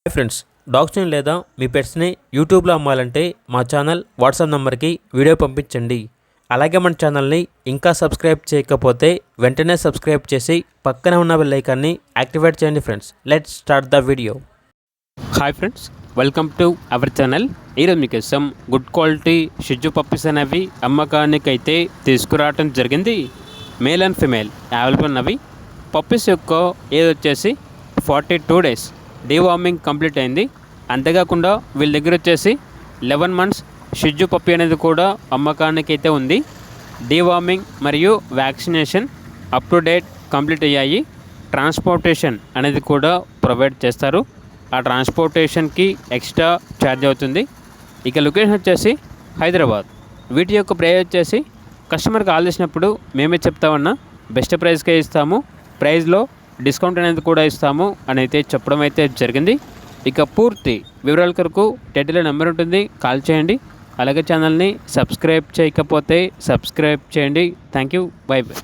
Hi friends, డాగ్స్ని లేదా మీ పెట్స్ని యూట్యూబ్లో అమ్మాలంటే మా ఛానల్ వాట్సాప్ నెంబర్కి వీడియో పంపించండి. అలాగే మన ఛానల్ని ఇంకా సబ్స్క్రైబ్ చేయకపోతే వెంటనే సబ్స్క్రైబ్ చేసి పక్కనే ఉన్న బెల్ ఐకాన్ని యాక్టివేట్ చేయండి. Friends, let's start the video. Hi friends, welcome to our channel. ఈరోజు మీకోసం గుడ్ క్వాలిటీ షిజు పప్పీస్ అనేవి అమ్మకానికి అయితే తీసుకురావడం జరిగింది. మేల్ అండ్ ఫిమేల్ అవైలబుల్ ఉన్నవి. పప్పీస్ యొక్క ఏజ్ వచ్చేసి 42 days డీవార్మింగ్ కంప్లీట్ అయింది. అంతేకాకుండా వీళ్ళ దగ్గర వచ్చేసి 11 months షిజు పప్పీ అనేది కూడా అమ్మకానికి అయితే ఉంది. డీవార్మింగ్ మరియు vaccination up to date complete అయ్యాయి. ట్రాన్స్పోర్టేషన్ అనేది కూడా ప్రొవైడ్ చేస్తారు. ఆ ట్రాన్స్పోర్టేషన్కి ఎక్స్ట్రా ఛార్జ్ అవుతుంది. ఇక లొకేషన్ వచ్చేసి హైదరాబాద్. వీటి యొక్క ప్రైస్ వచ్చేసి కస్టమర్కి కాల్ చేసినప్పుడు మేమే చెప్తామన్నా బెస్ట్ ప్రైస్కే ఇస్తాము, ప్రైస్లో డిస్కౌంట్ అనేది కూడా ఇస్తాము అని అయితే చెప్పడం అయితే జరిగింది. ఇక పూర్తి వివరాల కొరకు టైటిల్లో నెంబర్ ఉంటుంది, కాల్ చేయండి. అలాగే ఛానల్ని సబ్స్క్రైబ్ చేయకపోతే సబ్స్క్రైబ్ చేయండి. Thank you, by by.